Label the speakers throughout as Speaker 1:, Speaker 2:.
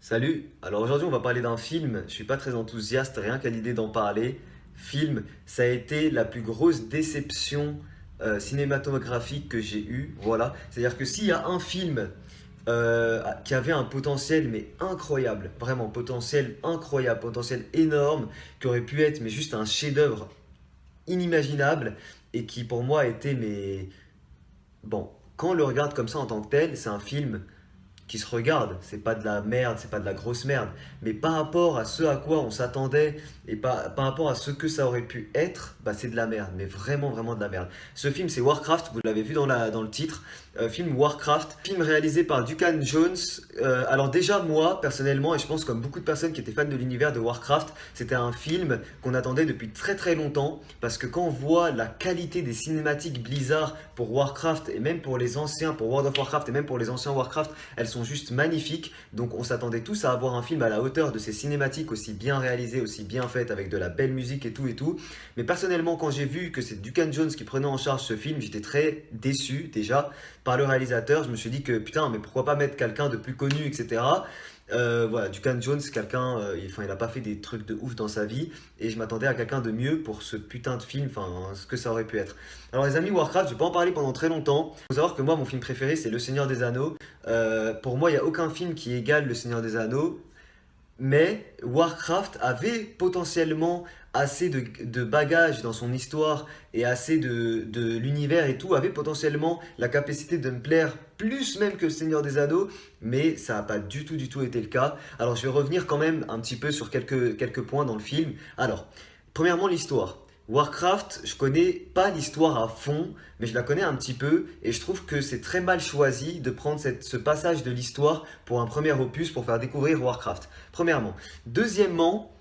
Speaker 1: Salut, alors aujourd'hui on va parler d'un film, je suis pas très enthousiaste rien qu'à l'idée d'en parler. Film, ça a été la plus grosse déception cinématographique que j'ai eue, voilà. C'est-à-dire que s'il y a un film qui avait un potentiel mais incroyable, vraiment potentiel incroyable, potentiel énorme, qui aurait pu être mais juste un chef-d'œuvre inimaginable et qui pour moi a été mais... Bon, quand on le regarde comme ça en tant que tel, c'est un film qui se regarde. C'est pas de la merde, c'est pas de la grosse merde. Mais par rapport à ce à quoi on s'attendait et par rapport à ce que ça aurait pu être, bah c'est de la merde. Mais vraiment, vraiment de la merde. Ce film, c'est Warcraft, vous l'avez vu dans le titre. Film Warcraft, film réalisé par Duncan Jones. Alors déjà, moi, personnellement, et je pense comme beaucoup de personnes qui étaient fans de l'univers de Warcraft, c'était un film qu'on attendait depuis très très longtemps. Parce que quand on voit la qualité des cinématiques Blizzard pour Warcraft, et même pour les anciens, pour World of Warcraft, et même pour les anciens Warcraft, elles sont juste magnifiques. Donc on s'attendait tous à avoir un film à la hauteur de ces cinématiques aussi bien réalisées, aussi bien faites, avec de la belle musique et tout et tout. Mais personnellement, quand j'ai vu que c'est Duncan Jones qui prenait en charge ce film, j'étais très déçu déjà par le réalisateur. Je me suis dit que putain, mais pourquoi pas mettre quelqu'un de plus connu, etc. Voilà, Duncan Jones, c'est quelqu'un, il a pas fait des trucs de ouf dans sa vie, et je m'attendais à quelqu'un de mieux pour ce putain de film, enfin, ce que ça aurait pu être. Alors les amis, Warcraft, je vais pas en parler pendant très longtemps. Il faut savoir que moi, mon film préféré, c'est Le Seigneur des Anneaux. Pour moi, il n'y a aucun film qui égale Le Seigneur des Anneaux. Mais Warcraft avait potentiellement assez de bagages dans son histoire et assez de l'univers et tout, avait potentiellement la capacité de me plaire plus même que le Seigneur des Anneaux, mais ça n'a pas du tout été le cas. Alors je vais revenir quand même un petit peu sur quelques points dans le film. Alors, premièrement l'histoire. Warcraft, je connais pas l'histoire à fond, mais je la connais un petit peu et je trouve que c'est très mal choisi de prendre ce passage de l'histoire pour un premier opus pour faire découvrir Warcraft. Premièrement. Deuxièmement,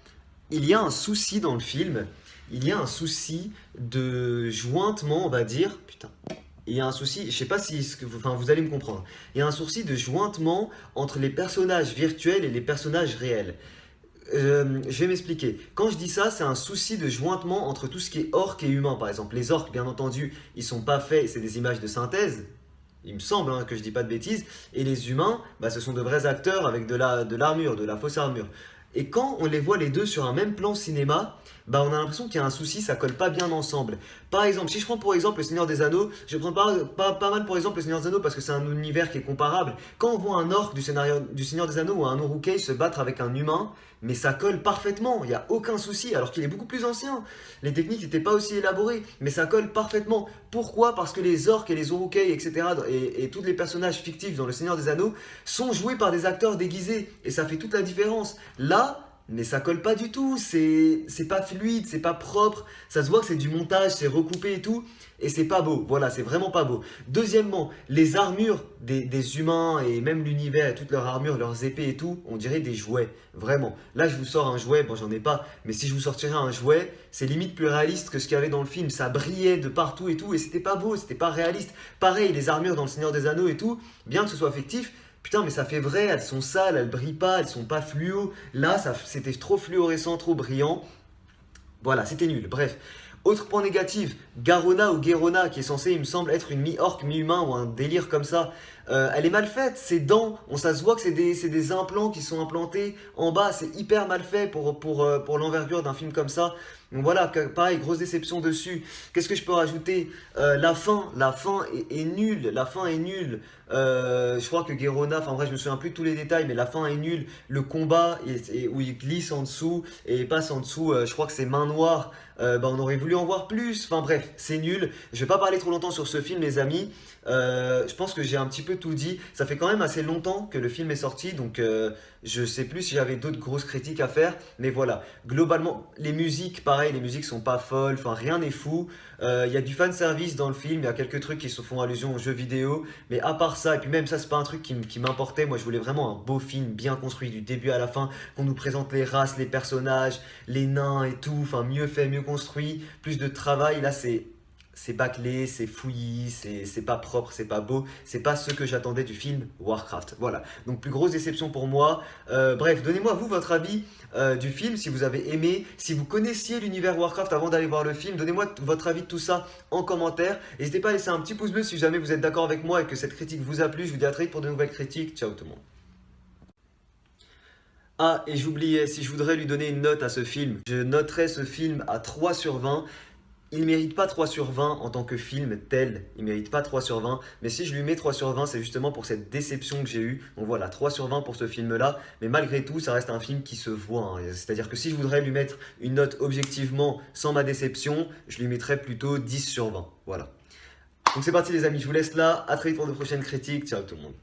Speaker 1: il y a un souci dans le film, il y a un souci de jointement, on va dire. Putain. Il y a un souci, je sais pas si enfin, vous allez me comprendre. Il y a un souci de jointement entre les personnages virtuels et les personnages réels. Je vais m'expliquer. Quand je dis ça, c'est un souci de jointement entre tout ce qui est orc et humain. Par exemple, les orcs, bien entendu, ils sont pas faits, c'est des images de synthèse. Il me semble hein, que je dis pas de bêtises. Et les humains, bah, ce sont de vrais acteurs avec de l'armure, de la fausse armure. Et quand on les voit les deux sur un même plan cinéma, bah on a l'impression qu'il y a un souci, ça colle pas bien ensemble. Par exemple, si je prends pour exemple le Seigneur des Anneaux, je prends pas mal pour exemple le Seigneur des Anneaux parce que c'est un univers qui est comparable. Quand on voit un orc du Seigneur des Anneaux ou un Uruk-hai se battre avec un humain, mais ça colle parfaitement, il n'y a aucun souci, alors qu'il est beaucoup plus ancien. Les techniques n'étaient pas aussi élaborées, mais ça colle parfaitement. Pourquoi? Parce que les orcs et les Uruk-hai, etc., et tous les personnages fictifs dans le Seigneur des Anneaux sont joués par des acteurs déguisés, et ça fait toute la différence. Là, mais ça colle pas du tout, c'est pas fluide, c'est pas propre, ça se voit que c'est du montage, c'est recoupé et tout, et c'est pas beau, voilà, c'est vraiment pas beau. Deuxièmement, les armures des humains et même l'univers et toute leur armure, leurs épées et tout, on dirait des jouets, vraiment. Là, je vous sors un jouet, bon j'en ai pas, mais si je vous sortirais un jouet, c'est limite plus réaliste que ce qu'il y avait dans le film, ça brillait de partout et tout, et c'était pas beau, c'était pas réaliste. Pareil, les armures dans le Seigneur des Anneaux et tout, bien que ce soit fictif, putain, mais ça fait vrai, elles sont sales, elles brillent pas, elles sont pas fluo. Là, c'était trop fluorescent, trop brillant. Voilà, c'était nul. Bref. Autre point négatif, Garona ou Gerona, qui est censée, il me semble, être une mi-orque, mi-humain ou un délire comme ça, elle est mal faite. Ses dents, ça se voit que c'est des implants qui sont implantés en bas. C'est hyper mal fait pour l'envergure d'un film comme ça. Donc voilà, pareil, grosse déception dessus. Qu'est-ce que je peux rajouter? La fin est nulle. La fin est nulle. Je crois que Gerona, enfin bref, je me souviens plus de tous les détails, mais la fin est nulle. Le combat où il glisse en dessous et il passe en dessous, je crois que c'est main noire. Bah, on aurait voulu en voir plus. Enfin bref, c'est nul. Je vais pas parler trop longtemps sur ce film, les amis. Je pense que j'ai un petit peu tout dit. Ça fait quand même assez longtemps que le film est sorti, donc je sais plus si j'avais d'autres grosses critiques à faire. Mais voilà, globalement, les musiques, pareil, les musiques sont pas folles. Enfin, rien n'est fou. Il y a du fan service dans le film. Il y a quelques trucs qui se font allusion aux jeux vidéo. Mais à part ça, et puis même ça, c'est pas un truc qui m'importait. Moi, je voulais vraiment un beau film bien construit du début à la fin, qu'on nous présente les races, les personnages, les nains et tout. Enfin, mieux fait, mieux construit, plus de travail. Là, c'est bâclé, c'est fouillis, c'est pas propre, c'est pas beau, c'est pas ce que j'attendais du film Warcraft. Voilà, donc plus grosse déception pour moi. Bref, donnez-moi vous votre avis du film, si vous avez aimé, si vous connaissiez l'univers Warcraft avant d'aller voir le film, donnez-moi votre avis de tout ça en commentaire. N'hésitez pas à laisser un petit pouce bleu si jamais vous êtes d'accord avec moi et que cette critique vous a plu. Je vous dis à très vite pour de nouvelles critiques. Ciao tout le monde. Ah, et j'oubliais, si je voudrais lui donner une note à ce film, je noterais ce film à 3 sur 20. Il mérite pas 3 sur 20 en tant que film tel, il mérite pas 3 sur 20, mais si je lui mets 3 sur 20, c'est justement pour cette déception que j'ai eue. Donc voilà, 3 sur 20 pour ce film-là, mais malgré tout, ça reste un film qui se voit, hein. C'est-à-dire que si je voudrais lui mettre une note objectivement sans ma déception, je lui mettrais plutôt 10 sur 20. Voilà. Donc c'est parti les amis, je vous laisse là, à très vite pour de prochaines critiques, ciao tout le monde.